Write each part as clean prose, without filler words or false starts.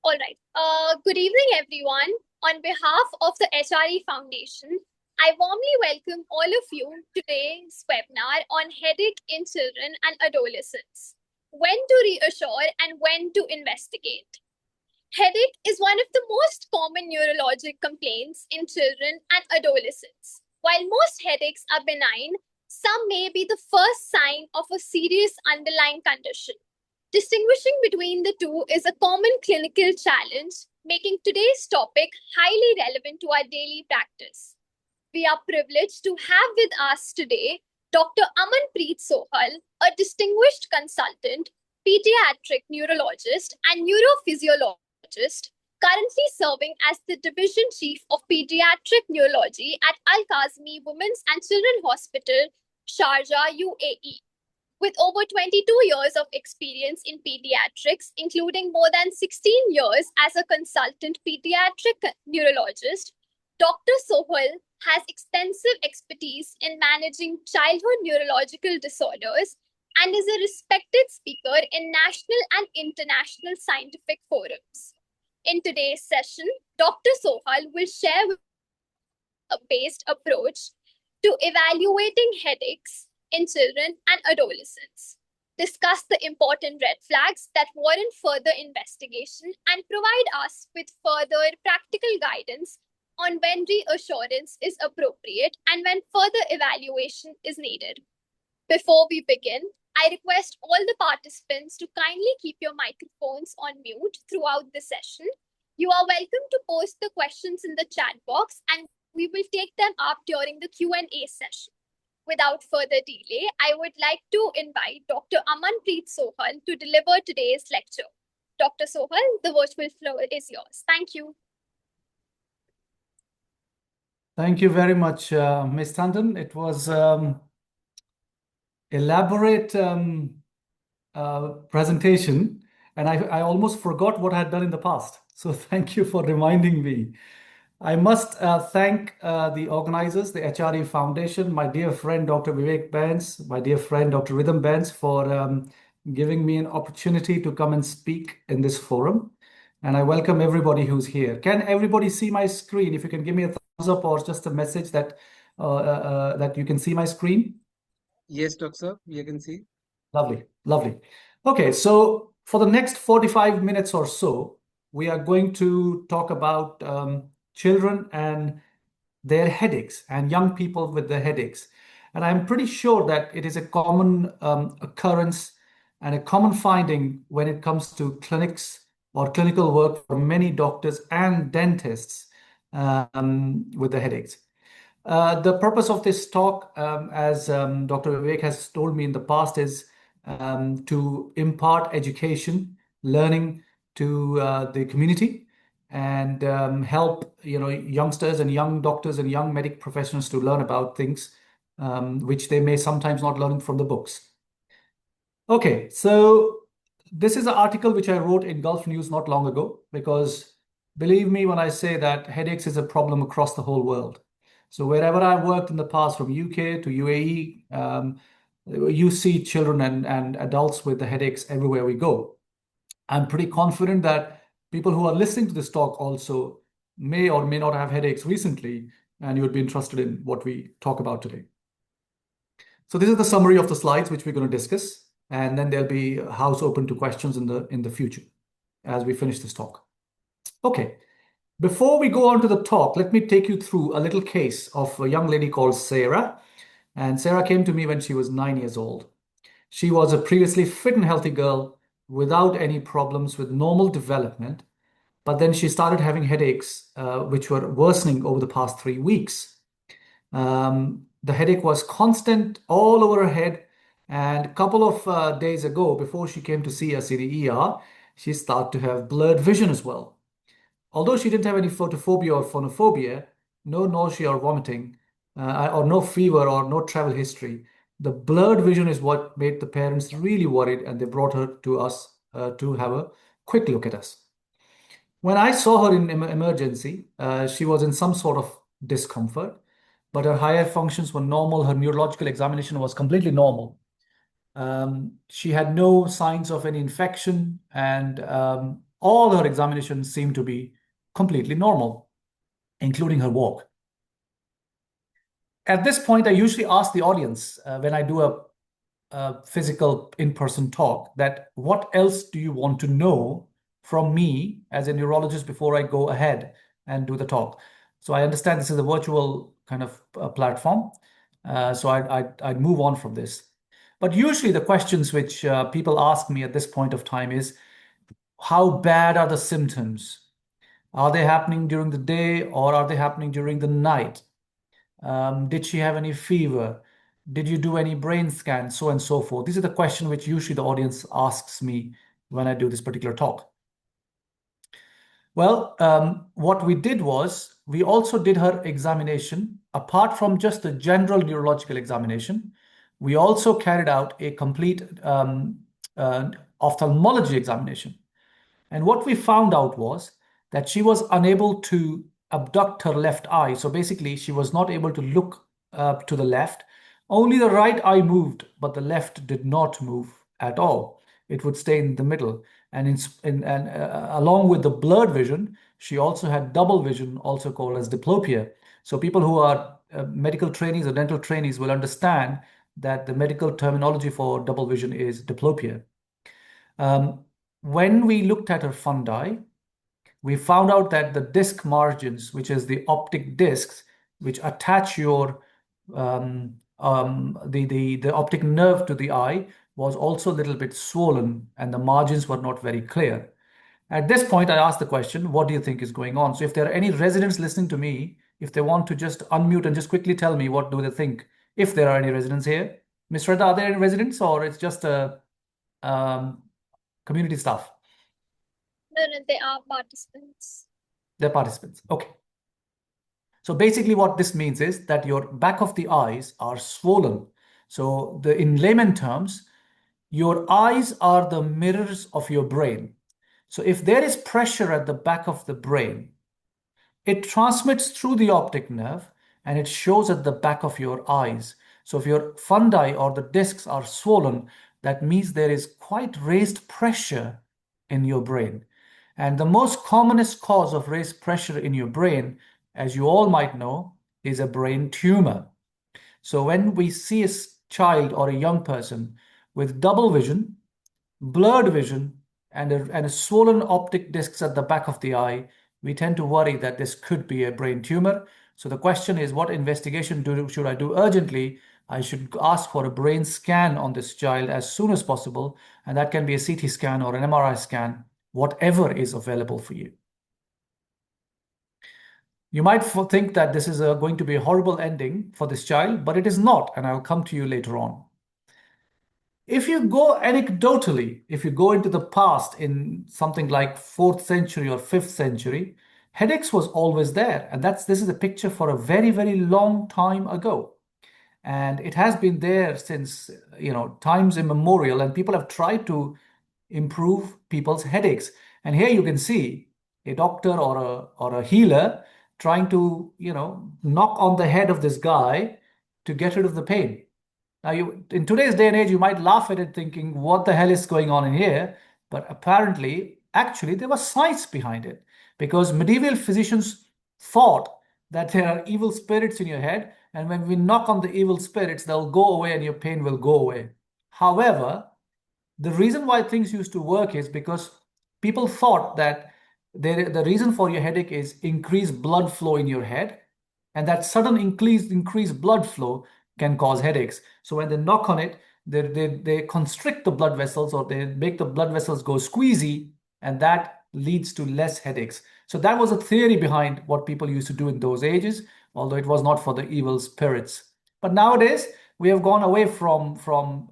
All right. Good evening, everyone. On behalf of the HRE Foundation, I warmly welcome all of you to today's webinar on headache in children and adolescents. When to reassure and when to investigate. Headache is one of the most common neurologic complaints in children and adolescents. While most headaches are benign, some may be the first sign of a serious underlying condition. Distinguishing between the two is a common clinical challenge, making today's topic highly relevant to our daily practice. We are privileged to have with us today Dr. Aman Sohal, a distinguished consultant, pediatric neurologist, and neurophysiologist, currently serving as the Division Chief of Pediatric Neurology at Qassimi Women's and Children's Hospital, Sharjah, UAE. With over 22 years of experience in pediatrics, including more than 16 years as a consultant pediatric neurologist, Dr. Sohal has extensive expertise in managing childhood neurological disorders and is a respected speaker in national and international scientific forums. In today's session, Dr. Sohal will share a based approach to evaluating headaches in children and adolescents, discuss the important red flags that warrant further investigation, and provide us with further practical guidance on when reassurance is appropriate and when further evaluation is needed. Before we begin, I request all the participants to kindly keep your microphones on mute throughout the session. You are welcome to post the questions in the chat box and we will take them up during the Q&A session. Without further delay, I would like to invite Dr. Aman Sohal to deliver today's lecture. Dr. Sohal, the virtual floor is yours. Thank you. Thank you very much, Ms. Tandon. It was elaborate presentation, and I almost forgot what I had done in the past. So thank you for reminding me. I must thank the organizers, the HRE Foundation, my dear friend, Dr. Vivek Benz, my dear friend, Dr. Rhythm Benz, for giving me an opportunity to come and speak in this forum. And I welcome everybody who's here. Can everybody see my screen? If you can give me a thumbs up or just a message that that you can see my screen. Yes, Doctor, you can see. Lovely, lovely. Okay, so for the next 45 minutes or so, we are going to talk about children and their headaches and young people with their headaches. And I'm pretty sure that it is a common occurrence and a common finding when it comes to clinics or clinical work for many doctors and dentists with the headaches. The purpose of this talk, as Dr. Vivek has told me in the past, is to impart education, learning to the community, and help youngsters and young doctors and young medical professionals to learn about things which they may sometimes not learn from the books. Okay, so this is an article which I wrote in Gulf News not long ago, because believe me when I say that headaches is a problem across the whole world. So wherever I've worked in the past, from UK to UAE, you see children and adults with the headaches everywhere we go. I'm pretty confident that people who are listening to this talk also may or may not have headaches recently, and you would be interested in what we talk about today. So this is the summary of the slides which we're going to discuss, and then there'll be a house open to questions in the future as we finish this talk. Okay. Before we go on to the talk, let me take you through a little case of a young lady called Sarah. And Sarah came to me when she was 9 years old. She was a previously fit and healthy girl without any problems, with normal development. But then she started having headaches, which were worsening over the past 3 weeks. The headache was constant all over her head. And a couple of days ago, before she came to see us in the ER, she started to have blurred vision as well. Although she didn't have any photophobia or phonophobia, no nausea or vomiting, or no fever or no travel history, the blurred vision is what made the parents really worried, and they brought her to us to have a quick look at us. When I saw her in emergency, she was in some sort of discomfort, but her higher functions were normal. Her neurological examination was completely normal. She had no signs of any infection, and all her examinations seemed to be completely normal, including her walk. At this point, I usually ask the audience when I do a physical in-person talk that what else do you want to know from me as a neurologist before I go ahead and do the talk? So I understand this is a virtual kind of platform, so I'd move on from this. But usually the questions which people ask me at this point of time is, how bad are the symptoms? Are they happening during the day or are they happening during the night? Did she have any fever? Did you do any brain scans? So and so forth. These are the questions which usually the audience asks me when I do this particular talk. Well, what we did was we also did her examination. Apart from just the general neurological examination, we also carried out a complete ophthalmology examination. And what we found out was that she was unable to abduct her left eye. So basically, she was not able to look to the left. Only the right eye moved, but the left did not move at all. It would stay in the middle. And, along with the blurred vision, she also had double vision, also called as diplopia. So people who are medical trainees or dental trainees will understand that the medical terminology for double vision is diplopia. When we looked at her fundi, we found out that the disc margins, which is the optic discs, which attach your the optic nerve to the eye, was also a little bit swollen, and the margins were not very clear. At this point, I asked the question, what do you think is going on? So if there are any residents listening to me, if they want to just unmute and just quickly tell me what do they think, if there are any residents here. Ms. Shraddha, are there any residents or it's just a community staff? No, they are participants. They're participants. Okay. So basically what this means is that your back of the eyes are swollen. So in layman terms, your eyes are the mirrors of your brain. So if there is pressure at the back of the brain, it transmits through the optic nerve and it shows at the back of your eyes. So if your fundi or the discs are swollen, that means there is quite raised pressure in your brain. And the most commonest cause of raised pressure in your brain, as you all might know, is a brain tumor. So when we see a child or a young person with double vision, blurred vision, and a swollen optic discs at the back of the eye, we tend to worry that this could be a brain tumor. So the question is, what investigation should I do urgently? I should ask for a brain scan on this child as soon as possible, and that can be a CT scan or an MRI scan, whatever is available for you. You might think that this is going to be a horrible ending for this child, but it is not, and I'll come to you later on. If you go anecdotally, if you go into the past in something like 4th century or 5th century, headaches was always there. And this is a picture for a very, very long time ago. And it has been there since, times immemorial, and people have tried to improve people's headaches. And here you can see a doctor or a healer trying to, knock on the head of this guy to get rid of the pain. Now, in today's day and age, you might laugh at it thinking, what the hell is going on in here? But apparently, actually, there was science behind it, because medieval physicians thought that there are evil spirits in your head, and when we knock on the evil spirits, they'll go away and your pain will go away. However, the reason why things used to work is because people thought that the reason for your headache is increased blood flow in your head, and that sudden increased blood flow can cause headaches. So when they knock on it, they constrict the blood vessels, or they make the blood vessels go squeezy, and that leads to less headaches. So that was a theory behind what people used to do in those ages, although it was not for the evil spirits. But nowadays, we have gone away from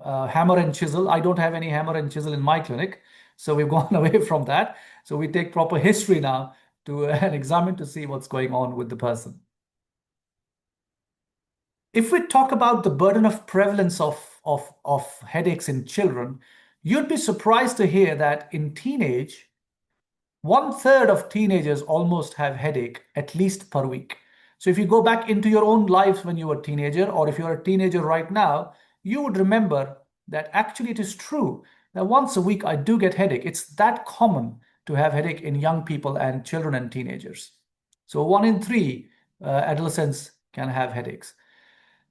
hammer and chisel. I don't have any hammer and chisel in my clinic, so we've gone away from that. So we take proper history now to examine to see what's going on with the person. If we talk about the burden of prevalence of headaches in children, you'd be surprised to hear that in teenage, 1/3 of teenagers almost have headache at least per week. So if you go back into your own lives when you were a teenager, or if you're a teenager right now, you would remember that actually it is true that once a week I do get headache. It's that common to have headache in young people and children and teenagers. So 1 in 3 adolescents can have headaches.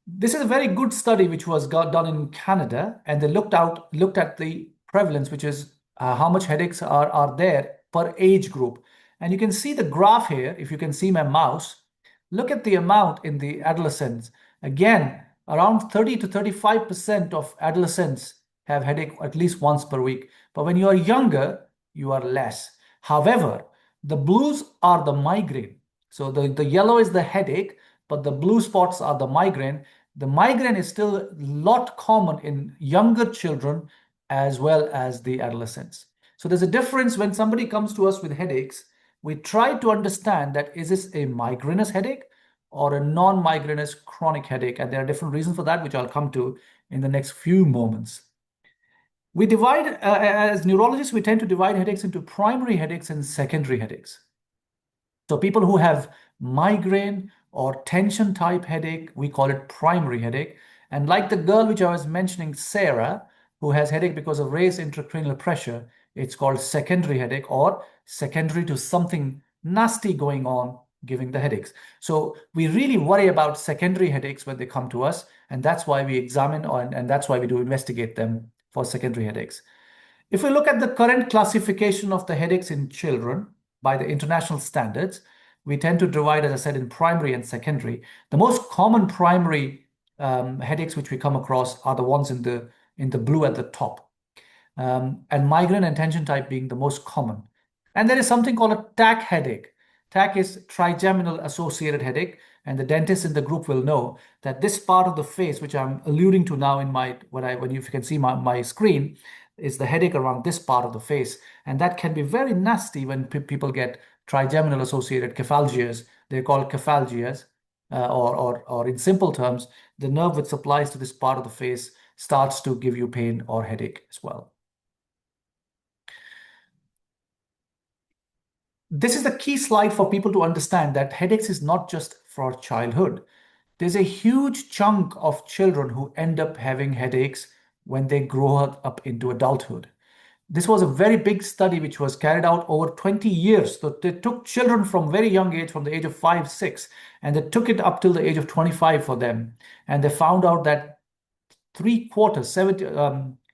This is a very good study which was done in Canada, and they looked at the prevalence, which is how much headaches are there per age group. And you can see the graph here. If you can see my mouse, look at the amount in the adolescents. Again, around 30 to 35% of adolescents have headache at least once per week. But when you are younger, you are less. However, the blues are the migraine. So the yellow is the headache, but the blue spots are the migraine. The migraine is still a lot common in younger children as well as the adolescents. So there's a difference when somebody comes to us with headaches. We try to understand that is this a migrainous headache or a non-migrainous chronic headache? And there are different reasons for that, which I'll come to in the next few moments. We divide, as neurologists, we tend to divide headaches into primary headaches and secondary headaches. So people who have migraine or tension type headache, we call it primary headache. And like the girl which I was mentioning, Sarah, who has headache because of raised intracranial pressure, it's called secondary headache or secondary to something nasty going on giving the headaches. So we really worry about secondary headaches when they come to us, and that's why we examine and that's why we do investigate them for secondary headaches. If we look at the current classification of the headaches in children by the international standards, we tend to divide, as I said, in primary and secondary. The most common primary headaches which we come across are the ones in the blue at the top, and migraine and tension type being the most common. And there is something called a TAC headache. TAC is trigeminal associated headache, and the dentists in the group will know that this part of the face, which I'm alluding to now in when you can see my screen, is the headache around this part of the face, and that can be very nasty when people get trigeminal associated cephalgias. They're called cephalgias, or in simple terms, the nerve which supplies to this part of the face starts to give you pain or headache as well. This is the key slide for people to understand that headaches is not just for childhood. There's a huge chunk of children who end up having headaches when they grow up into adulthood. This was a very big study which was carried out over 20 years. So they took children from very young age, from the age of 5, 6, and they took it up till the age of 25 for them. And they found out that three quarters, up to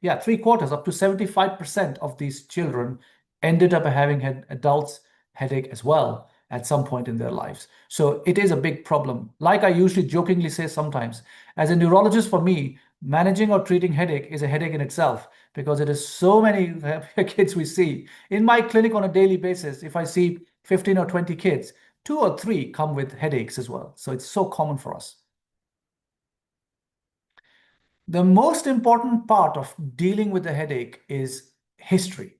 75% of these children ended up having adults headache as well at some point in their lives. So it is a big problem. Like I usually jokingly say sometimes, as a neurologist, for me, managing or treating headache is a headache in itself, because it is so many kids we see. In my clinic on a daily basis, if I see 15 or 20 kids, 2 or 3 come with headaches as well. So it's so common for us. The most important part of dealing with the headache is history.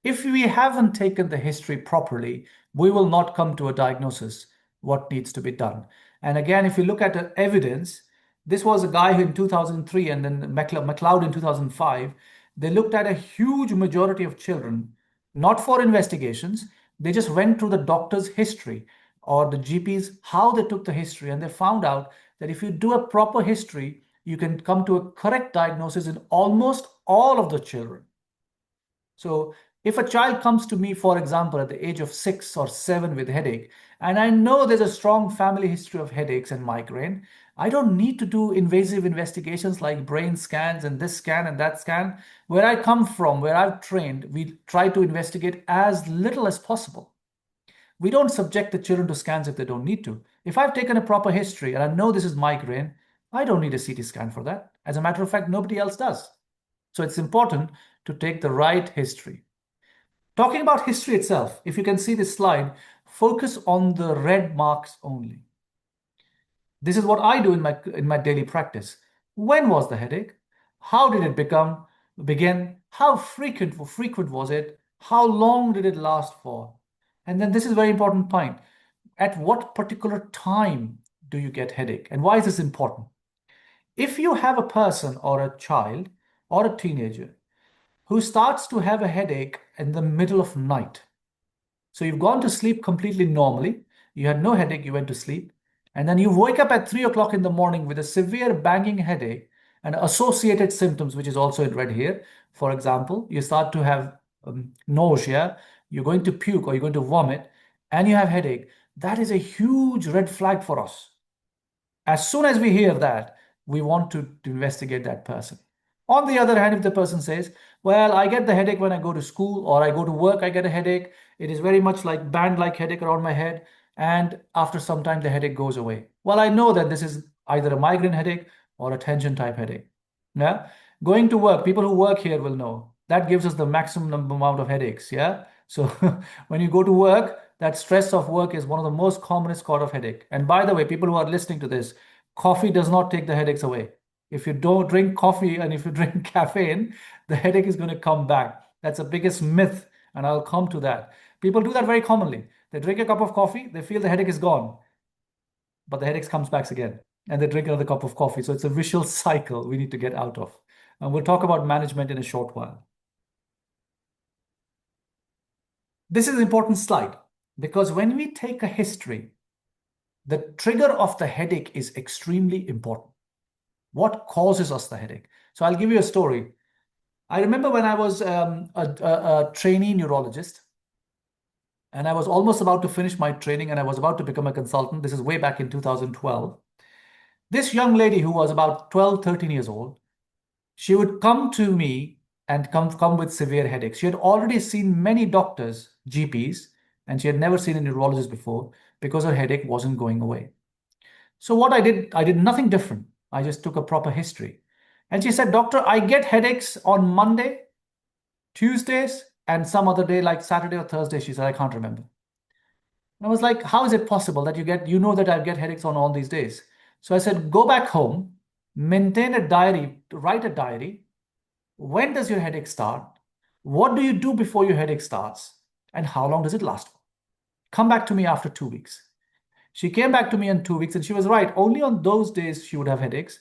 If we haven't taken the history properly, we will not come to a diagnosis what needs to be done. And again, if you look at the evidence, this was a guy who in 2003 and then McLeod in 2005, they looked at a huge majority of children, not for investigations. They just went through the doctor's history or the GP's, how they took the history, and they found out that if you do a proper history, you can come to a correct diagnosis in almost all of the children. So if a child comes to me, for example, at the age of 6 or 7 with headache, and I know there's a strong family history of headaches and migraine, I don't need to do invasive investigations like brain scans and this scan and that scan. Where I come from, where I've trained, we try to investigate as little as possible. We don't subject the children to scans if they don't need to. If I've taken a proper history and I know this is migraine, I don't need a CT scan for that. As a matter of fact, nobody else does. So it's important to take the right history. Talking about history itself, if you can see this slide, focus on the red marks only. This is what I do in my daily practice. When was the headache? How did it begin? How frequent was it? How long did it last for? And then this is a very important point. At what particular time do you get headache? And why is this important? If you have a person or a child or a teenager who starts to have a headache in the middle of night, so you've gone to sleep completely normally, you had no headache, you went to sleep, and then you wake up at 3 o'clock in the morning with a severe banging headache and associated symptoms, which is also in red here. For example, you start to have nausea, you're going to puke or you're going to vomit, and you have headache, that is a huge red flag for us. As soon as we hear that, we want to investigate that person. On the other hand, if the person says, well, I get the headache when I go to school or I go to work, I get a headache. It is very much like band-like headache around my head. And after some time, the headache goes away. Well, I know that this is either a migraine headache or a tension type headache. Yeah. Going to work, people who work here will know that gives us the maximum amount of headaches. Yeah. So when you go to work, that stress of work is one of the most commonest cause of headache. And by the way, people who are listening to this, coffee does not take the headaches away. If you don't drink coffee and if you drink caffeine, the headache is going to come back. That's the biggest myth, and I'll come to that. People do that very commonly. They drink a cup of coffee, they feel the headache is gone, but the headache comes back again, and they drink another cup of coffee. So it's a vicious cycle we need to get out of. And we'll talk about management in a short while. This is an important slide because when we take a history, the trigger of the headache is extremely important. What causes us the headache? So I'll give you a story. I remember when I was a trainee neurologist, and I was almost about to finish my training and I was about to become a consultant. This is way back in 2012. This young lady who was about 12, 13 years old, she would come to me and come with severe headaches. She had already seen many doctors, GPs, and she had never seen a neurologist before because her headache wasn't going away. So what I did nothing different. I just took a proper history. And she said, Doctor, I get headaches on Monday, Tuesdays, and some other day like Saturday or Thursday. She said, I can't remember. And I was like, how is it possible that you know that I get headaches on all these days? So I said, go back home, maintain a diary, write a diary. When does your headache start? What do you do before your headache starts? And how long does it last for? Come back to me after 2 weeks. She came back to me in 2 weeks and she was right. Only on those days she would have headaches.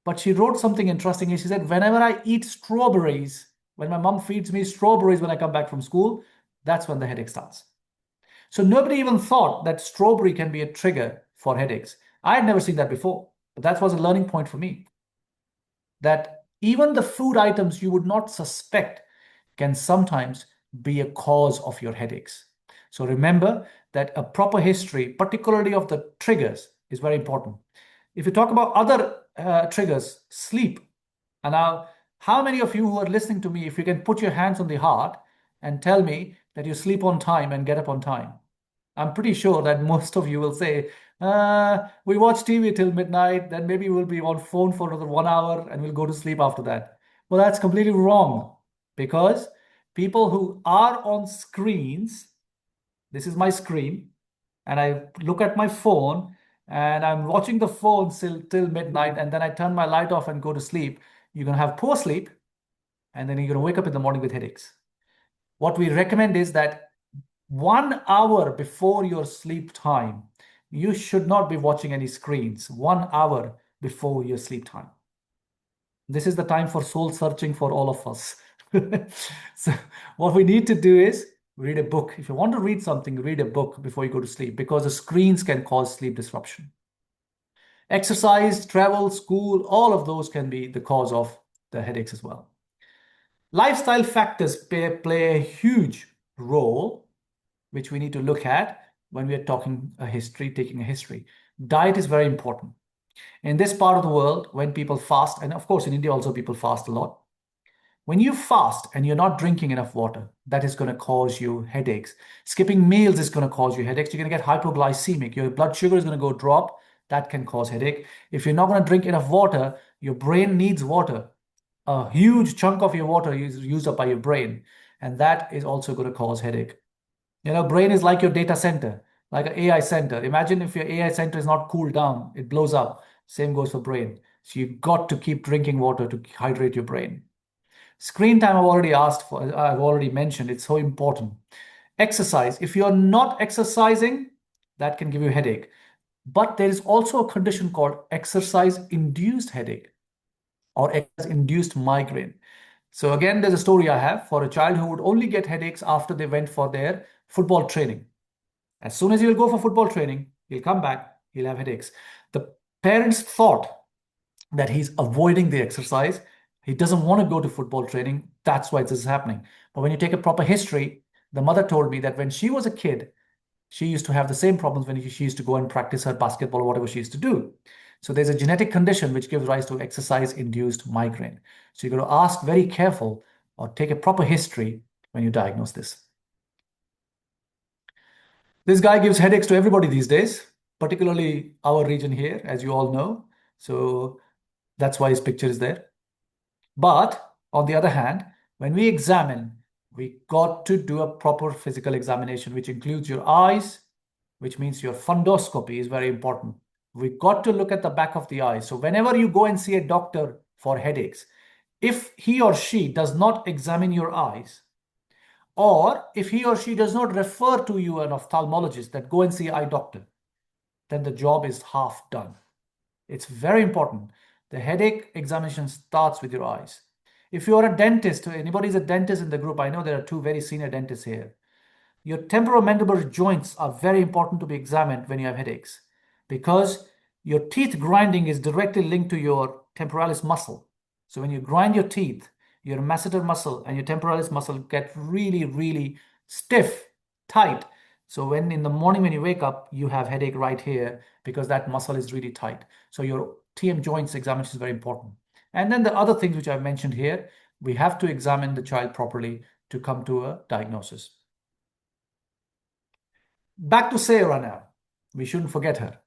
But she wrote something interesting. And she said, whenever I eat strawberries, when my mom feeds me strawberries when I come back from school, that's when the headache starts. So nobody even thought that strawberry can be a trigger for headaches. I had never seen that before, but that was a learning point for me. That even the food items you would not suspect can sometimes be a cause of your headaches. So remember that a proper history, particularly of the triggers, is very important. If you talk about other triggers, sleep. And now, how many of you who are listening to me, if you can put your hands on the heart and tell me that you sleep on time and get up on time? I'm pretty sure that most of you will say, we watch TV till midnight, then maybe we'll be on phone for another 1 hour and we'll go to sleep after that. Well, that's completely wrong because people who are on screens, this is my screen, and I look at my phone and I'm watching the phone till midnight, and then I turn my light off and go to sleep. You're going to have poor sleep, and then you're going to wake up in the morning with headaches. What we recommend is that 1 hour before your sleep time, you should not be watching any screens. 1 hour before your sleep time. This is the time for soul searching for all of us. So what we need to do is read a book. If you want to read something, read a book before you go to sleep because the screens can cause sleep disruption. Exercise, travel, school, all of those can be the cause of the headaches as well. Lifestyle factors play a huge role, which we need to look at when we are taking a history. Diet is very important. In this part of the world, when people fast, and of course in India also people fast a lot, when you fast and you're not drinking enough water, that is going to cause you headaches. Skipping meals is going to cause you headaches. You're going to get hypoglycemic. Your blood sugar is going to go drop. That can cause headache. If you're not going to drink enough water, your brain needs water. A huge chunk of your water is used up by your brain, and that is also going to cause headache. Brain is like your data center, like an AI center. Imagine if your AI center is not cooled down, it blows up. Same goes for brain. So you've got to keep drinking water to hydrate your brain. Screen time I've already mentioned, it's so important. Exercise, if you're not exercising, that can give you a headache. But there is also a condition called exercise-induced headache or exercise-induced migraine. So again, there's a story I have for a child who would only get headaches after they went for their football training. As soon as he will go for football training, he'll come back, he'll have headaches. The parents thought that he's avoiding the exercise. He doesn't want to go to football training. That's why this is happening. But when you take a proper history, The mother told me that when she was a kid, she used to have the same problems when she used to go and practice her basketball or whatever she used to do. So there's a genetic condition which gives rise to exercise-induced migraine. So you've got to ask very careful or take a proper history when you diagnose this. This guy gives headaches to everybody these days, particularly our region here, as you all know. So that's why his picture is there. But on the other hand, when we examine, we got to do a proper physical examination, which includes your eyes, which means your fundoscopy is very important. We got to look at the back of the eye. So whenever you go and see a doctor for headaches, if he or she does not examine your eyes, or if he or she does not refer to you an ophthalmologist that go and see eye doctor, then the job is half done. It's very important. The headache examination starts with your eyes. If you are a dentist, anybody is a dentist in the group, I know there are two very senior dentists here. Your temporomandibular joints are very important to be examined when you have headaches because your teeth grinding is directly linked to your temporalis muscle. So when you grind your teeth, your masseter muscle and your temporalis muscle get really, really stiff, tight. So when in the morning when you wake up, you have headache right here because that muscle is really tight. So your TM joints examination is very important. And then the other things which I've mentioned here, we have to examine the child properly to come to a diagnosis. Back to Sarah now. We shouldn't forget her.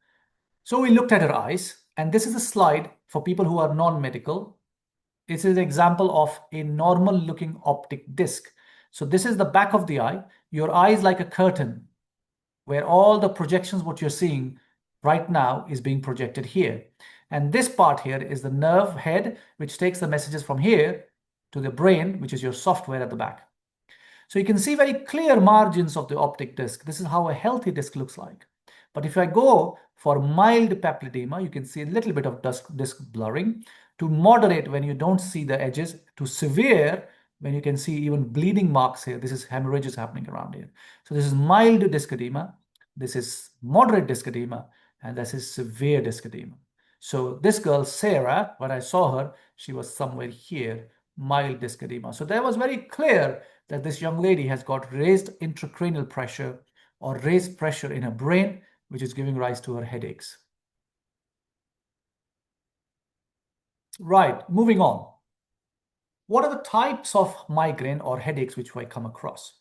So we looked at her eyes, and this is a slide for people who are non-medical. This is an example of a normal-looking optic disc. So this is the back of the eye. Your eye is like a curtain where all the projections, what you're seeing right now is being projected here. And this part here is the nerve head, which takes the messages from here to the brain, which is your software at the back. So you can see very clear margins of the optic disc. This is how a healthy disc looks like. But if I go for mild papilledema, you can see a little bit of disc blurring. To moderate when you don't see the edges, to severe when you can see even bleeding marks here. This is hemorrhages happening around here. So this is mild disc edema, this is moderate disc edema, and this is severe disc edema. So this girl, Sarah, when I saw her, she was somewhere here, mild disc edema. So that was very clear that this young lady has got raised intracranial pressure or raised pressure in her brain, which is giving rise to her headaches. Right, moving on. What are the types of migraine or headaches which I come across?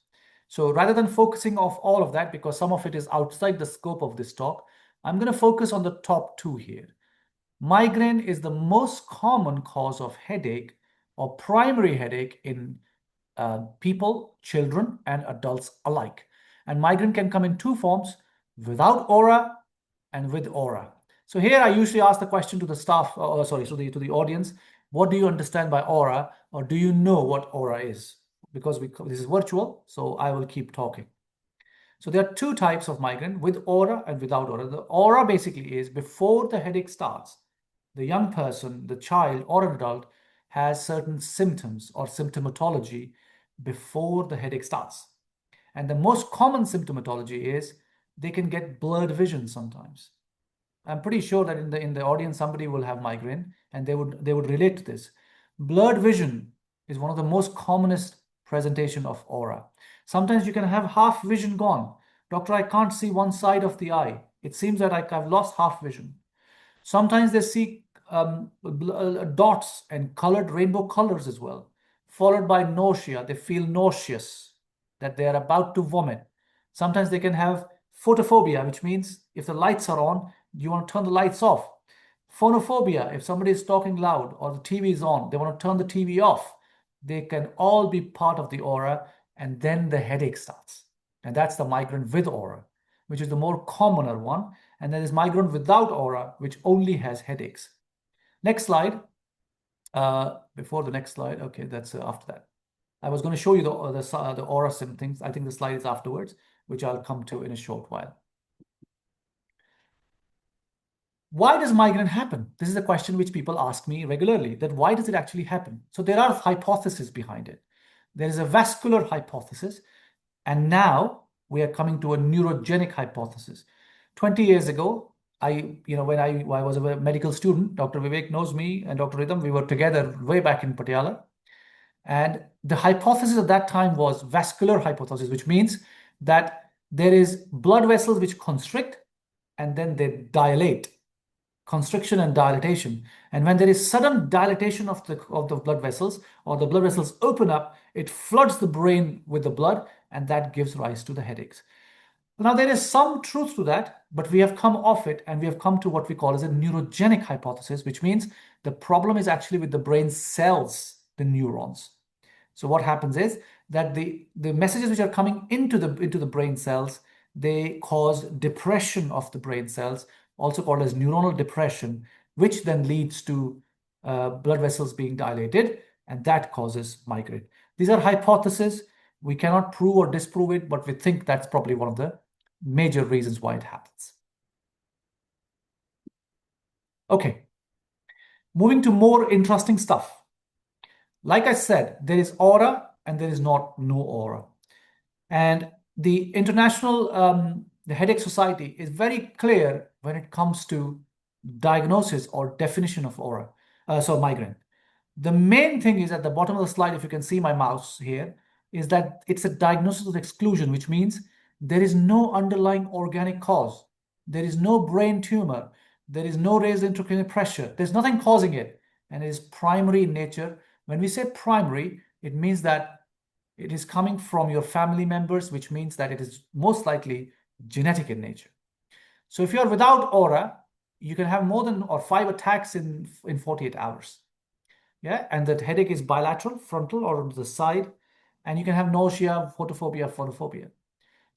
So rather than focusing off all of that, because some of it is outside the scope of this talk, I'm going to focus on the top two here. Migraine is the most common cause of headache or primary headache in people, children, and adults alike. And migraine can come in two forms, without aura and with aura. So here I usually ask the question to the staff, to the audience, what do you understand by aura, or do you know what aura is? Because this is virtual, so I will keep talking. So there are two types of migraine, with aura and without aura. The aura basically is before the headache starts, the young person, the child or an adult has certain symptoms or symptomatology before the headache starts. And the most common symptomatology is they can get blurred vision sometimes. I'm pretty sure that in the audience somebody will have migraine and they would relate to this. Blurred vision is one of the most commonest presentation of aura. Sometimes you can have half vision gone. Doctor, I can't see one side of the eye. It seems that I've lost half vision. Sometimes they see dots and colored rainbow colors as well, followed by nausea. They feel nauseous, that they are about to vomit. Sometimes they can have photophobia, which means if the lights are on, you want to turn the lights off. Phonophobia, if somebody is talking loud or the TV is on, they want to turn the TV off. They can all be part of the aura, and then the headache starts. And that's the migraine with aura, which is the more commoner one. And there is migraine without aura, which only has headaches. Next slide. Before the next slide. Okay, that's after that. I was going to show you the aura symptoms. I think the slide is afterwards, which I'll come to in a short while. Why does migraine happen? This is a question which people ask me regularly, that why does it actually happen? So there are hypotheses behind it. There is a vascular hypothesis, and now we are coming to a neurogenic hypothesis. 20 years ago, when I was a medical student, Dr. Vivek knows me and Dr. Rhythm, we were together way back in Patiala. And the hypothesis at that time was vascular hypothesis, which means that there is blood vessels which constrict and then they dilate, constriction and dilatation. And when there is sudden dilatation of the blood vessels, or the blood vessels open up, it floods the brain with the blood, and that gives rise to the headaches. Now, there is some truth to that, but we have come off it and we have come to what we call as a neurogenic hypothesis, which means the problem is actually with the brain cells, the neurons. So what happens is that the messages which are coming into the brain cells, they cause depression of the brain cells, also called as neuronal depression, which then leads to blood vessels being dilated, and that causes migraine. These are hypotheses. We cannot prove or disprove it, but we think that's probably one of the major reasons why it happens. Okay, moving to more interesting stuff. Like I said, there is aura and there is not no aura. And the International the Headache Society is very clear when it comes to diagnosis or definition of aura, so migraine. The main thing is at the bottom of the slide, if you can see my mouse here, is that it's a diagnosis of exclusion, which means there is no underlying organic cause. There is no brain tumor. There is no raised intracranial pressure. There's nothing causing it, and it is primary in nature. When we say primary, it means that it is coming from your family members, which means that it is most likely genetic in nature. So if you're without aura, you can have more than or 5 attacks in 48 hours. Yeah, and that headache is bilateral, frontal or on the side, and you can have nausea, photophobia.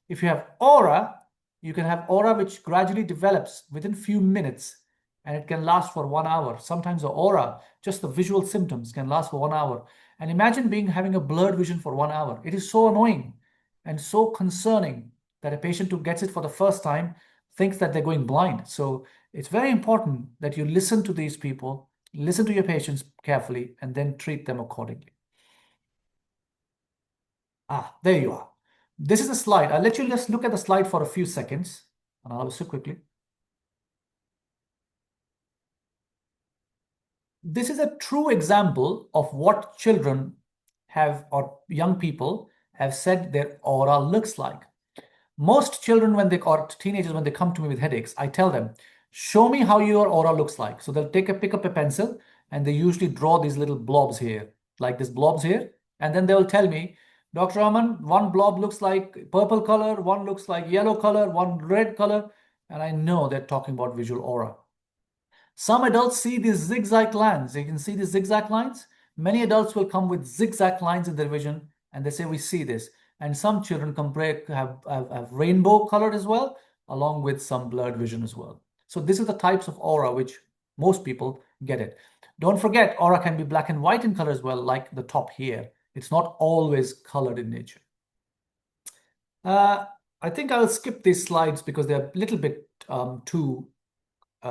If you have aura, you can have aura which gradually develops within few minutes, and it can last for 1 hour. Sometimes the aura, just the visual symptoms, can last for 1 hour. And imagine having a blurred vision for 1 hour. It is so annoying and so concerning that a patient who gets it for the first time thinks that they're going blind. So it's very important that you listen to these people, listen to your patients carefully, and then treat them accordingly. There you are. This is a slide. I'll let you just look at the slide for a few seconds, and I'll so quickly. This is a true example of what children have, or young people have said their aura looks like. Most children, or teenagers, when they come to me with headaches, I tell them, show me how your aura looks like. So they'll pick up a pencil, and they usually draw these little blobs here, like these blobs here. And then they'll tell me, Dr. Aman, one blob looks like purple color, one looks like yellow color, one red color. And I know they're talking about visual aura. Some adults see these zigzag lines. You can see these zigzag lines. Many adults will come with zigzag lines in their vision, and they say, we see this. And some children have rainbow colored as well, along with some blurred vision as well. So this is the types of aura which most people get it. Don't forget, aura can be black and white in color as well, like the top here. It's not always colored in nature. I think I'll skip these slides because they're a little bit too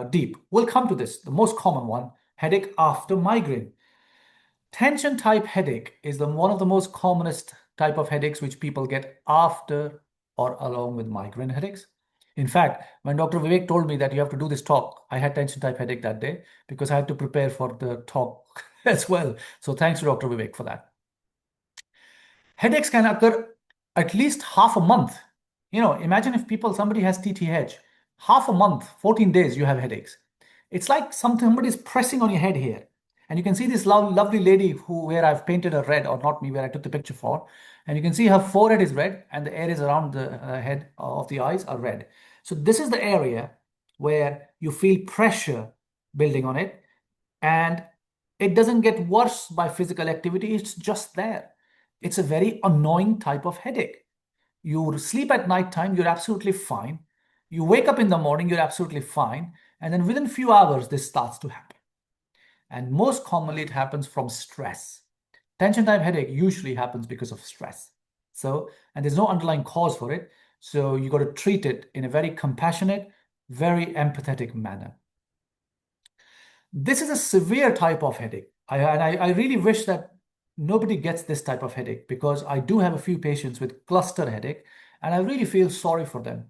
deep. We'll come to this, the most common one, headache after migraine. Tension type headache is one of the most commonest type of headaches which people get after or along with migraine headaches. In fact, when Dr. Vivek told me that you have to do this talk, I had tension type headache that day because I had to prepare for the talk as well. So thanks to Dr. Vivek for that. Headaches can occur at least half a month. Imagine if somebody has TTH, half a month, 14 days, you have headaches. It's like somebody is pressing on your head here. And you can see this lovely lady where I've painted her red, or not me, where I took the picture for. And you can see her forehead is red and the areas around the head of the eyes are red. So this is the area where you feel pressure building on it. And it doesn't get worse by physical activity. It's just there. It's a very annoying type of headache. You sleep at night time, you're absolutely fine. You wake up in the morning, you're absolutely fine. And then within a few hours, this starts to happen. And most commonly, it happens from stress. Tension type headache usually happens because of stress. And there's no underlying cause for it. So you got to treat it in a very compassionate, very empathetic manner. This is a severe type of headache. I really wish that nobody gets this type of headache, because I do have a few patients with cluster headache, and I really feel sorry for them.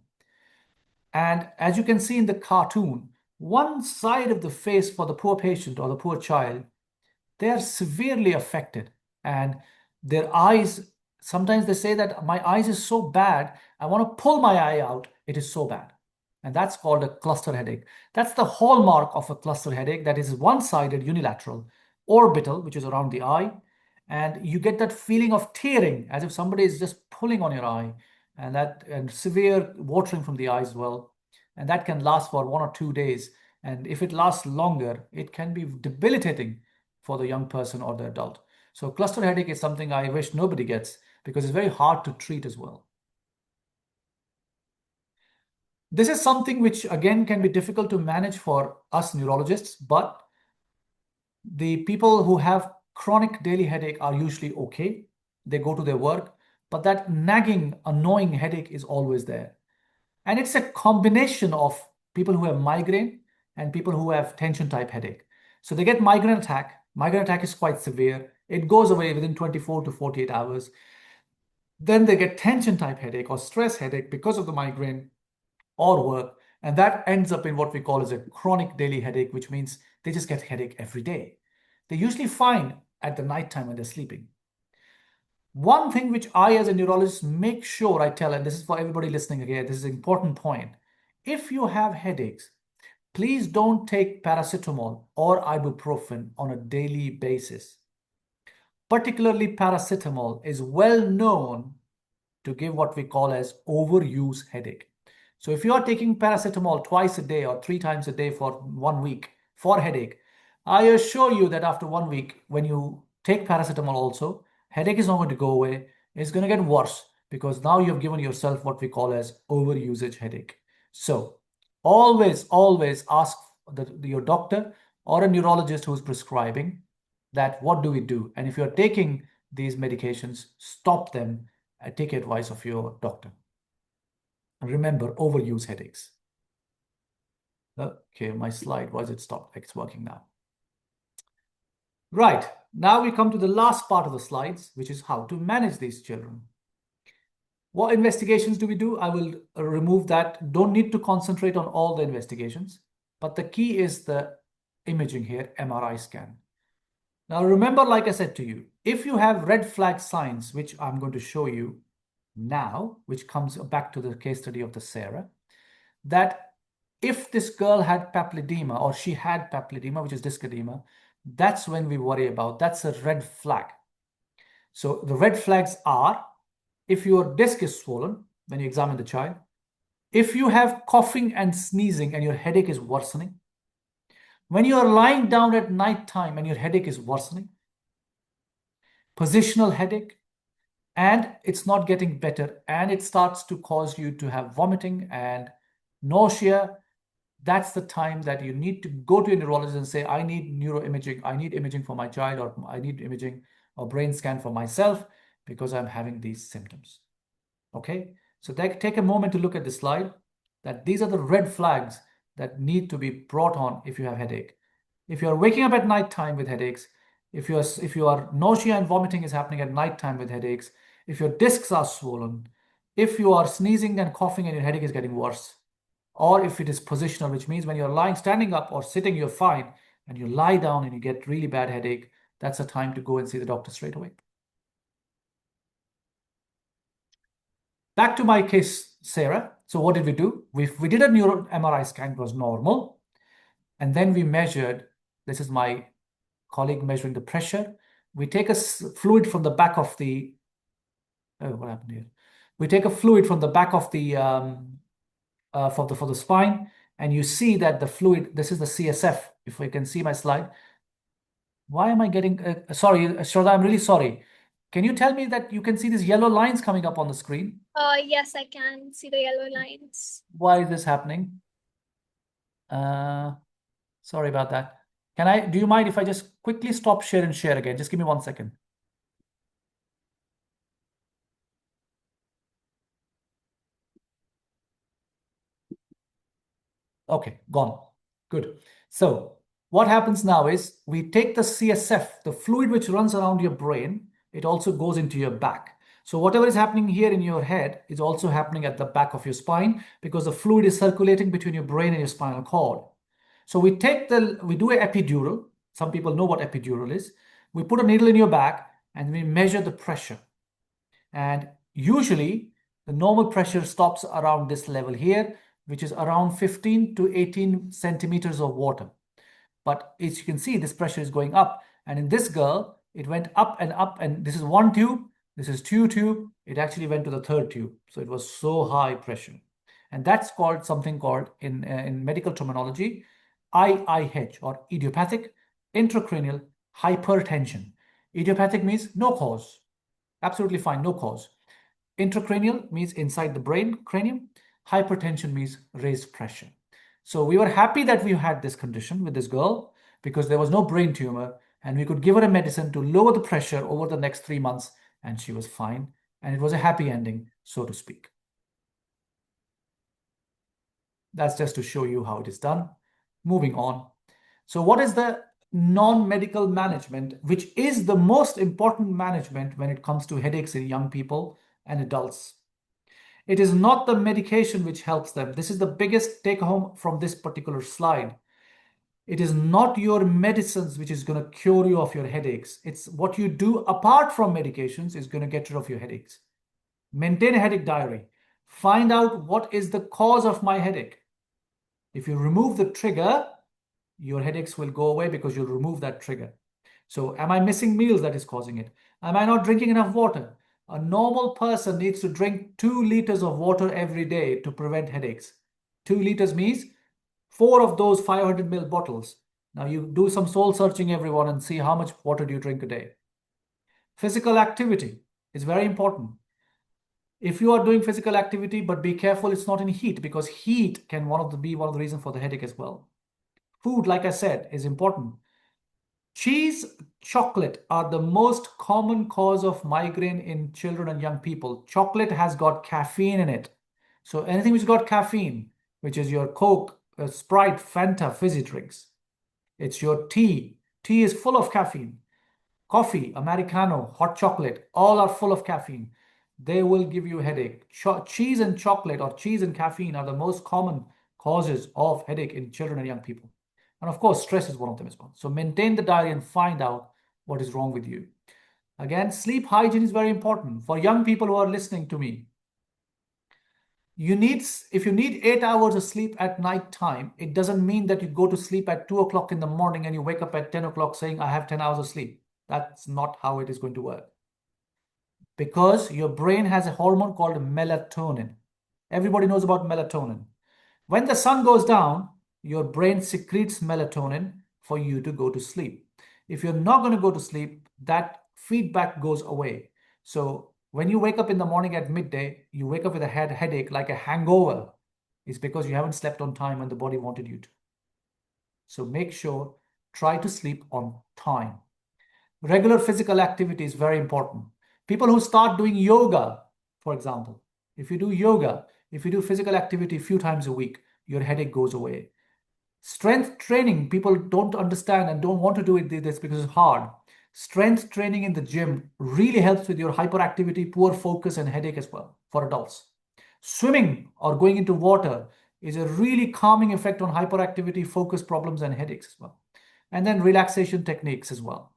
And as you can see in the cartoon, one side of the face for the poor patient or the poor child, they are severely affected. and their eyes, sometimes they say that my eyes is so bad, I want to pull my eye out. It is so bad. And that's called a cluster headache. That's the hallmark of a cluster headache, that is one-sided, unilateral, orbital, which is around the eye. And you get that feeling of tearing, as if somebody is just pulling on your eye, and severe watering from the eye as well. And that can last for 1 or 2 days. And if it lasts longer, it can be debilitating for the young person or the adult. So cluster headache is something I wish nobody gets, because it's very hard to treat as well. This is something which, again, can be difficult to manage for us neurologists, but the people who have chronic daily headache are usually okay. They go to their work, but that nagging, annoying headache is always there. And it's a combination of people who have migraine and people who have tension type headache. So they get migraine attack. Migraine attack is quite severe. It goes away within 24 to 48 hours. Then they get tension type headache or stress headache because of the migraine or work. And that ends up in what we call as a chronic daily headache, which means they just get headache every day. They're usually fine at the nighttime when they're sleeping. One thing which I, as a neurologist, make sure I tell, and this is for everybody listening again, this is an important point. If you have headaches, please don't take paracetamol or ibuprofen on a daily basis. Particularly paracetamol is well known to give what we call as overuse headache. So if you are taking paracetamol twice a day or 3 times a day for 1 week for headache, I assure you that after 1 week, when you take paracetamol also, headache is not going to go away. It's going to get worse, because now you've given yourself what we call as overusage headache. So always ask your doctor or a neurologist who's prescribing that what do we do? And if you're taking these medications, stop them and take advice of your doctor. And remember, overuse headaches. Okay, my slide, why is it stopped? It's working now. Right, now we come to the last part of the slides, which is how to manage these children. What investigations do we do? I will remove that. Don't need to concentrate on all the investigations, but the key is the imaging here, MRI scan. Now remember, like I said to you, if you have red flag signs, which I'm going to show you now, which comes back to the case study of the Sarah, that if this girl had papilledema or she had papilledema, which is disc edema, that's when we worry about. That's a red flag. So the red flags are, if your disc is swollen when you examine the child, if you have coughing and sneezing and your headache is worsening, when you are lying down at night time and your headache is worsening, positional headache, and it's not getting better, and it starts to cause you to have vomiting and nausea, that's the time that you need to go to a neurologist and say, I need neuroimaging, I need imaging for my child, or I need imaging or brain scan for myself because I'm having these symptoms. Okay, so take a moment to look at the slide, that these are the red flags that need to be brought on if you have headache. If you are waking up at night time with headaches, if you are nausea and vomiting is happening at night time with headaches, if your discs are swollen, if you are sneezing and coughing and your headache is getting worse, or if it is positional, which means when you're standing up or sitting, you're fine, and you lie down and you get really bad headache, that's a time to go and see the doctor straight away. Back to my case, Sarah. So what did we do? We did a neuro MRI scan, it was normal. And then we measured, this is my colleague measuring the pressure. We take a fluid from the back of the, what happened here? We take a fluid from the back of the, for the spine, and you see that the fluid, this is the CSF, if we can see my slide. Why am I getting, sorry, Sharjah, I'm really sorry. Can you tell me that you can see these yellow lines coming up on the screen? Yes, I can see the yellow lines. Why is this happening? Sorry about that. Do you mind if I just quickly stop share and share again? Just give me 1 second. Okay, gone. Good. So what happens now is we take the CSF, the fluid which runs around your brain, it also goes into your back. So whatever is happening here in your head is also happening at the back of your spine, because the fluid is circulating between your brain and your spinal cord. So we do an epidural. Some people know what epidural is. We put a needle in your back and we measure the pressure. And usually the normal pressure stops around this level here, which is around 15 to 18 centimeters of water. But as you can see, this pressure is going up. And in this girl, it went up. And this is one tube, this is two tube. It actually went to the third tube. So it was so high pressure. And that's called something called in medical terminology, IIH, or idiopathic intracranial hypertension. Idiopathic means no cause. Absolutely fine, no cause. Intracranial means inside the brain, cranium. Hypertension means raised pressure. So we were happy that we had this condition with this girl because there was no brain tumor and we could give her a medicine to lower the pressure over the next 3 months and she was fine. And it was a happy ending, so to speak. That's just to show you how it is done. Moving on. So what is the non-medical management, which is the most important management when it comes to headaches in young people and adults? It is not the medication which helps them. This is the biggest take home from this particular slide. It is not your medicines which is going to cure you of your headaches. It's what you do apart from medications is going to get rid of your headaches. Maintain a headache diary. Find out what is the cause of my headache. If you remove the trigger, your headaches will go away because you'll remove that trigger. So am I missing meals that is causing it? Am I not drinking enough water? A normal person needs to drink 2 liters of water every day to prevent headaches. 2 liters means 4 of those 500 ml bottles. Now you do some soul searching, everyone, and see how much water do you drink a day. Physical activity is very important. If you are doing physical activity, but be careful it's not in heat, because heat can be one of the reasons for the headache as well. Food, like I said, is important. Cheese, chocolate are the most common cause of migraine in children and young people. Chocolate has got caffeine in it. So anything which got caffeine, which is your Coke, Sprite, Fanta, fizzy drinks. It's your tea. Tea is full of caffeine. Coffee, Americano, hot chocolate, all are full of caffeine. They will give you a headache. Cheese and chocolate or cheese and caffeine are the most common causes of headache in children and young people. And of course, stress is one of them as well. So maintain the diary and find out what is wrong with you. Again, sleep hygiene is very important. For young people who are listening to me, if you need 8 hours of sleep at night time, it doesn't mean that you go to sleep at 2 o'clock in the morning and you wake up at 10 o'clock saying, I have 10 hours of sleep. That's not how it is going to work. Because your brain has a hormone called melatonin. Everybody knows about melatonin. When the sun goes down, your brain secretes melatonin for you to go to sleep. If you're not going to go to sleep, that feedback goes away. So when you wake up in the morning at midday, you wake up with a headache like a hangover. It's because you haven't slept on time and the body wanted you to. So make sure, try to sleep on time. Regular physical activity is very important. People who start doing yoga, for example, if you do yoga, if you do physical activity a few times a week, your headache goes away. Strength training, people don't understand and don't want to do this because it's hard. Strength training in the gym really helps with your hyperactivity, poor focus, and headache as well for adults. Swimming or going into water is a really calming effect on hyperactivity, focus problems, and headaches as well. And then relaxation techniques as well.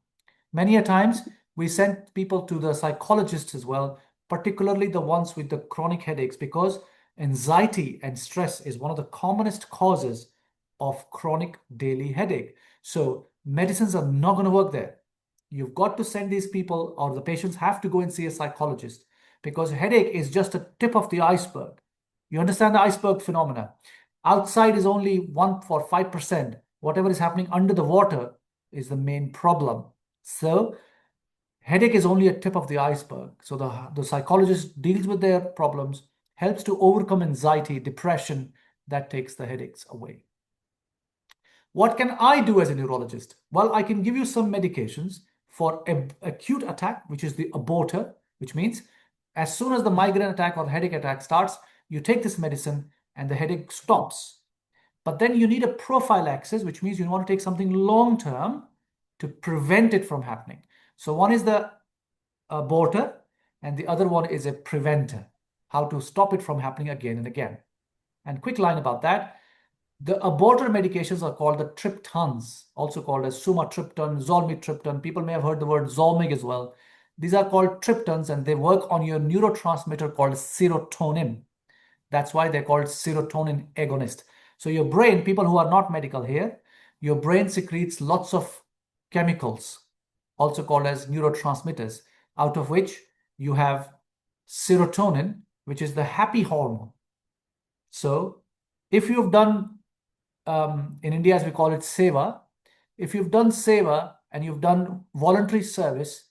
Many a times we send people to the psychologists as well, particularly the ones with the chronic headaches, because anxiety and stress is one of the commonest causes of chronic daily headache. So medicines are not going to work there. You've got to send these people, or the patients have to go and see a psychologist, because headache is just a tip of the iceberg. You understand the iceberg phenomena. Outside is only 1 or 5%. Whatever is happening under the water is the main problem. So headache is only a tip of the iceberg. So the psychologist deals with their problems, helps to overcome anxiety, depression, that takes the headaches away. What can I do as a neurologist? Well, I can give you some medications for acute attack, which is the aborter, which means as soon as the migraine attack or headache attack starts, you take this medicine and the headache stops. But then you need a prophylaxis, which means you want to take something long-term to prevent it from happening. So one is the aborter and the other one is a preventer, how to stop it from happening again and again. And quick line about that. The aborter medications are called the triptans, also called as sumatriptan, zolmitriptan. People may have heard the word Zolmig as well. These are called triptans, and they work on your neurotransmitter called serotonin. That's why they're called serotonin agonist. So your brain, people who are not medical here, your brain secretes lots of chemicals, also called as neurotransmitters, out of which you have serotonin, which is the happy hormone. So if you've done, in India, as we call it, seva, if you've done seva and you've done voluntary service,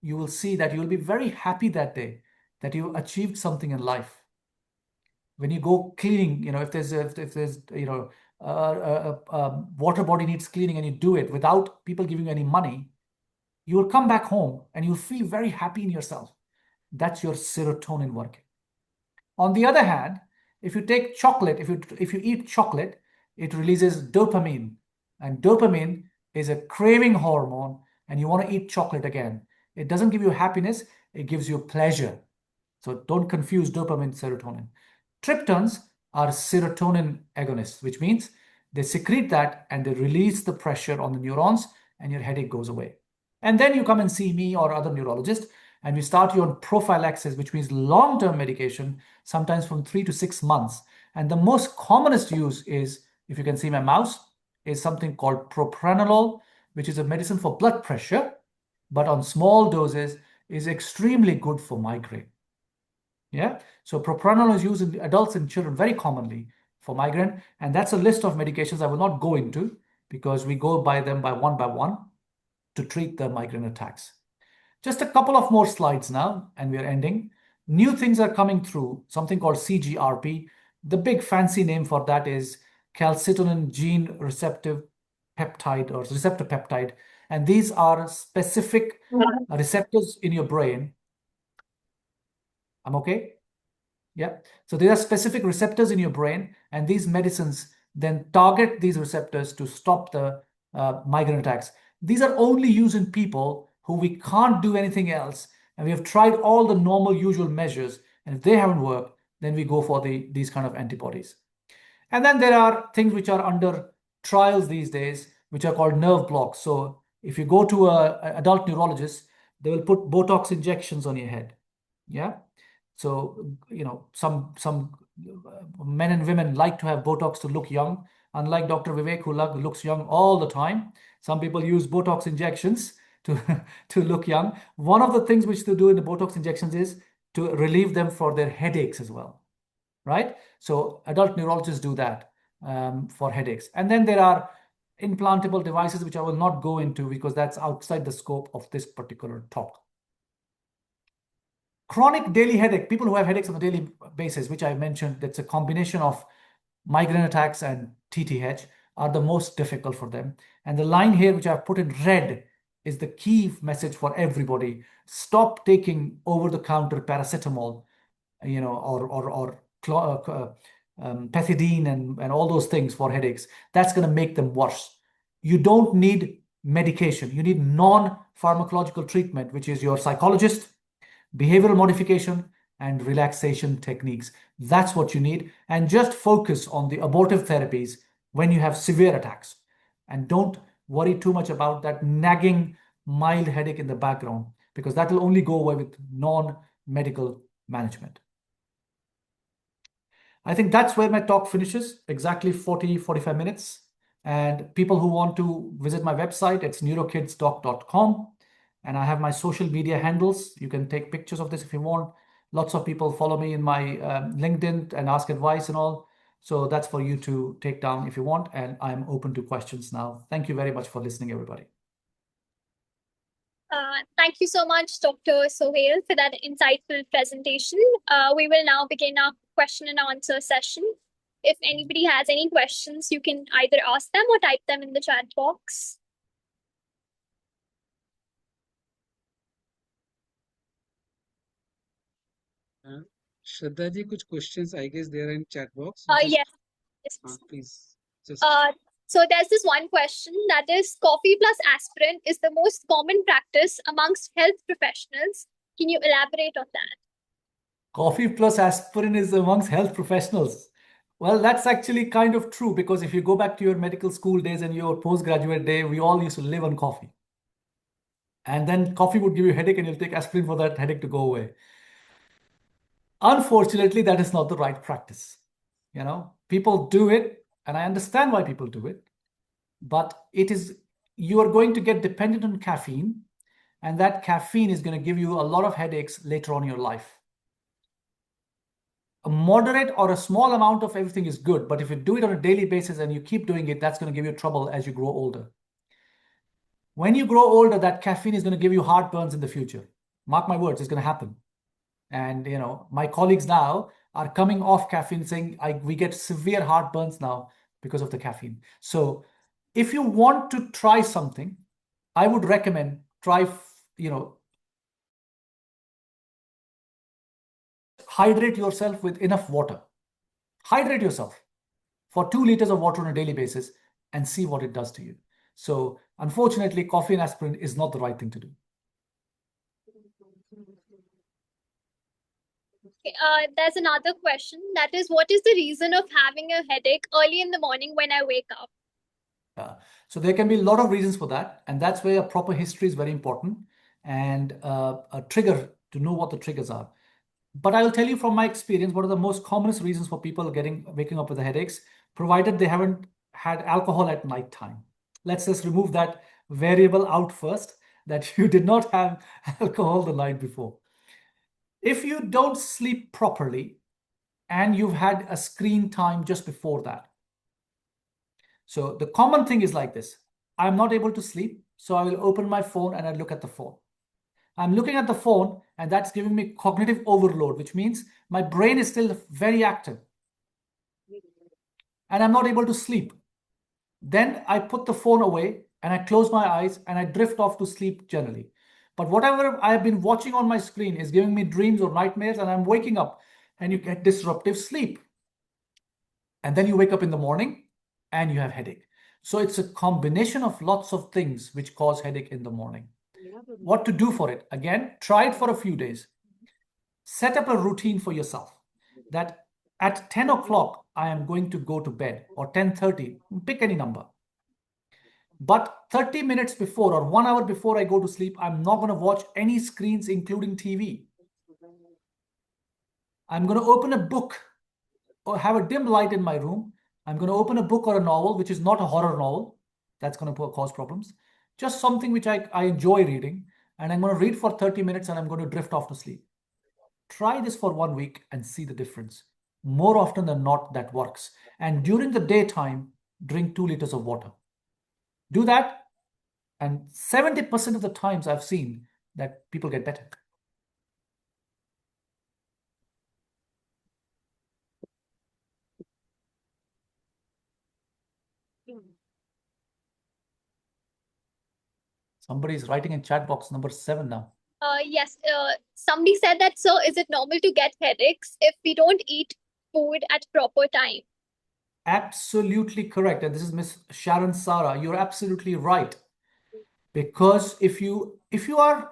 you will see that you will be very happy that day that you achieved something in life. When you go cleaning, if there's a water body needs cleaning and you do it without people giving you any money, you will come back home and you'll feel very happy in yourself. That's your serotonin working. On the other hand, if you take chocolate, if you eat chocolate, it releases dopamine, and dopamine is a craving hormone, and you want to eat chocolate again. It doesn't give you happiness, it gives you pleasure. So don't confuse dopamine and serotonin. Triptans are serotonin agonists, which means they secrete that and they release the pressure on the neurons, and your headache goes away. And then you come and see me or other neurologists, and we start you on prophylaxis, which means long-term medication, sometimes from 3 to 6 months. And the most commonest use is, if you can see my mouse, is something called propranolol, which is a medicine for blood pressure, but on small doses is extremely good for migraine. Yeah, so propranolol is used in adults and children very commonly for migraine, and that's a list of medications I will not go into because we go by them by one to treat the migraine attacks. Just a couple of more slides now, and we're ending. New things are coming through, something called CGRP. The big fancy name for that is calcitonin gene receptive peptide or receptor peptide. And these are specific receptors in your brain. I'm okay? Yeah. So there are specific receptors in your brain, and these medicines then target these receptors to stop the migraine attacks. These are only used in people who we can't do anything else, and we have tried all the normal usual measures, and if they haven't worked, then we go for these kind of antibodies. And then there are things which are under trials these days, which are called nerve blocks. So if you go to an adult neurologist, they will put Botox injections on your head. Yeah. So, some men and women like to have Botox to look young, unlike Dr. Vivek, who looks young all the time. Some people use Botox injections to, to look young. One of the things which they do in the Botox injections is to relieve them for their headaches as well, right? So adult neurologists do that for headaches. And then there are implantable devices, which I will not go into because that's outside the scope of this particular talk. Chronic daily headache, people who have headaches on a daily basis, which I mentioned, that's a combination of migraine attacks and TTH, are the most difficult for them. And the line here, which I've put in red, is the key message for everybody. Stop taking over-the-counter paracetamol, or pethidine and all those things for headaches. That's going to make them worse. You don't need medication. You need non-pharmacological treatment, which is your psychologist, behavioral modification, and relaxation techniques. That's what you need. And just focus on the abortive therapies when you have severe attacks. And don't worry too much about that nagging mild headache in the background, because that will only go away with non-medical management. I think that's where my talk finishes, exactly 45 minutes. And people who want to visit my website, it's neurokidsdoc.com. And I have my social media handles. You can take pictures of this if you want. Lots of people follow me in my LinkedIn and ask advice and all. So that's for you to take down if you want. And I'm open to questions now. Thank you very much for listening, everybody. Thank you so much, Dr. Sohail, for that insightful presentation. We will now begin our question and answer session. If anybody has any questions, you can either ask them or type them in the chat box. Shraddha ji, kuch questions, I guess they are in chat box. Yes. Please. So there's this one question that is, coffee plus aspirin is the most common practice amongst health professionals. Can you elaborate on that? Coffee plus aspirin is amongst health professionals. Well, that's actually kind of true, because if you go back to your medical school days and your postgraduate day, we all used to live on coffee. And then coffee would give you a headache and you'll take aspirin for that headache to go away. Unfortunately, that is not the right practice. People do it, and I understand why people do it, but you are going to get dependent on caffeine, and that caffeine is going to give you a lot of headaches later on in your life. A moderate or a small amount of everything is good, but if you do it on a daily basis and you keep doing it, that's going to give you trouble as you grow older. When you grow older, that caffeine is going to give you heartburns in the future. Mark my words, it's going to happen. And my colleagues now are coming off caffeine saying we get severe heartburns now because of the caffeine. So if you want to try something, I would recommend hydrate yourself with enough water. Hydrate yourself for 2 liters of water on a daily basis and see what it does to you. So unfortunately, coffee and aspirin is not the right thing to do. There's another question. That is, what is the reason of having a headache early in the morning when I wake up? So there can be a lot of reasons for that. And that's where a proper history is very important and a trigger to know what the triggers are. But I'll tell you from my experience, what are the most commonest reasons for people waking up with the headaches, provided they haven't had alcohol at night time. Let's just remove that variable out first, that you did not have alcohol the night before. If you don't sleep properly and you've had a screen time just before that. So the common thing is like this. I'm not able to sleep, so I will open my phone and I look at the phone. I'm looking at the phone and that's giving me cognitive overload, which means my brain is still very active and I'm not able to sleep. Then I put the phone away and I close my eyes and I drift off to sleep generally. But whatever I have been watching on my screen is giving me dreams or nightmares, and I'm waking up and you get disruptive sleep. And then you wake up in the morning and you have headache. So it's a combination of lots of things which cause headache in the morning. What to do for it? Again, try it for a few days. Set up a routine for yourself that at 10 o'clock, I am going to go to bed, or 10:30, pick any number. But 30 minutes before or 1 hour before I go to sleep, I'm not going to watch any screens, including TV. I'm going to open a book or have a dim light in my room. I'm going to open a book or a novel, which is not a horror novel. That's going to cause problems. Just something which I enjoy reading. And I'm going to read for 30 minutes and I'm going to drift off to sleep. Try this for 1 week and see the difference. More often than not, that works. And during the daytime, drink 2 liters of water. Do that, and 70% of the times I've seen that people get better. Somebody's writing in chat box number 7 now. Yes, somebody said that, sir, is it normal to get headaches if we don't eat food at proper time? Absolutely correct. And this is Miss Sharon Sara. You're absolutely right. Because if you are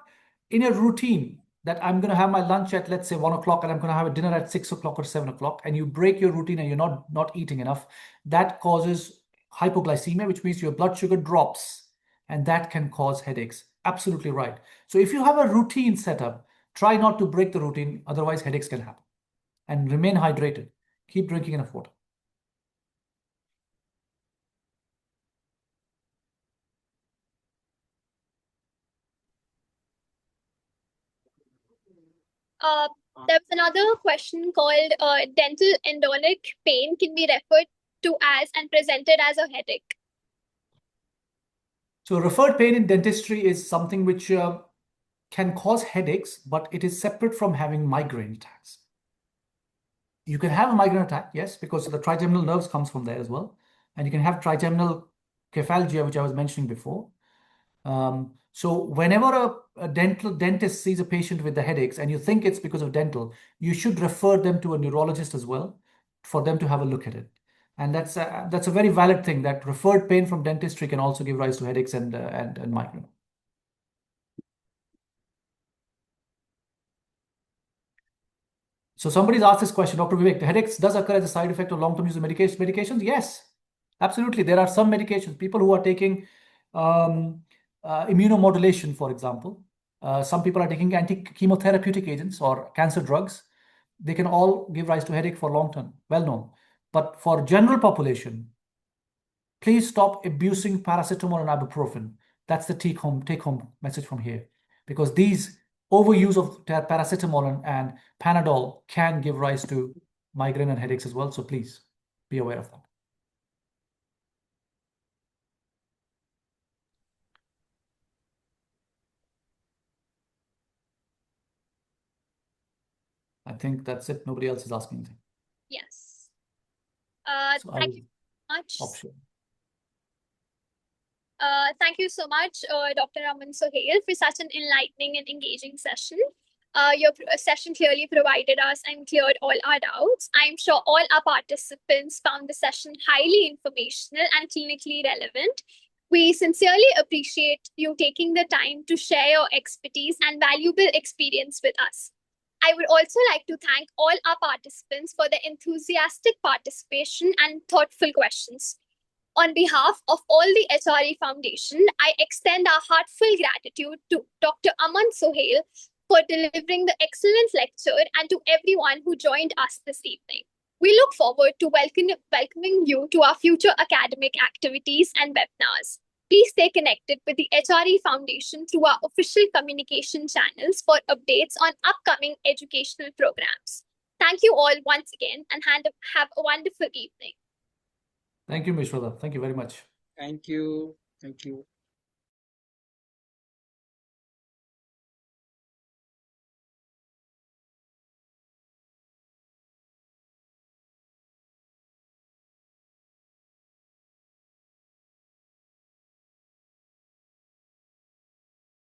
in a routine that I'm going to have my lunch at, let's say, 1 o'clock, and I'm going to have a dinner at 6 o'clock or 7 o'clock, and you break your routine and you're not eating enough, that causes hypoglycemia, which means your blood sugar drops, and that can cause headaches. Absolutely right. So if you have a routine set up, try not to break the routine, otherwise headaches can happen. And remain hydrated. Keep drinking enough water. There was another question called dental endolic pain can be referred to as and presented as a headache. So referred pain in dentistry is something which can cause headaches, but it is separate from having migraine attacks. You can have a migraine attack, yes, because the trigeminal nerves comes from there as well. And you can have trigeminal cephalgia, which I was mentioning before. So whenever a dentist sees a patient with the headaches and you think it's because of dental, you should refer them to a neurologist as well for them to have a look at it. And that's a very valid thing, that referred pain from dentistry can also give rise to headaches and migraine. So somebody's asked this question, Dr. Vivek, the headaches does occur as a side effect of long-term use of medications? Yes, absolutely. There are some medications, people who are taking immunomodulation, for example. Some people are taking anti-chemotherapeutic agents or cancer drugs. They can all give rise to headache for long term, well known. But for general population, please stop abusing paracetamol and ibuprofen. That's the take-home message from here, because these overuse of paracetamol and Panadol can give rise to migraine and headaches as well. So please be aware of that. I think that's it. Nobody else is asking anything. Yes. So Thank you so much. option. Thank you so much, Dr. Aman Sohal, for such an enlightening and engaging session. Your session clearly provided us and cleared all our doubts. I'm sure all our participants found the session highly informational and clinically relevant. We sincerely appreciate you taking the time to share your expertise and valuable experience with us. I would also like to thank all our participants for their enthusiastic participation and thoughtful questions. On behalf of all the HRE Foundation, I extend our heartfelt gratitude to Dr. Aman Sohal for delivering the excellent lecture and to everyone who joined us this evening. We look forward to welcoming you to our future academic activities and webinars. Please stay connected with the HRE Foundation through our official communication channels for updates on upcoming educational programs. Thank you all once again and have a wonderful evening. Thank you, Ms. Shraddha. Thank you very much. Thank you. Thank you.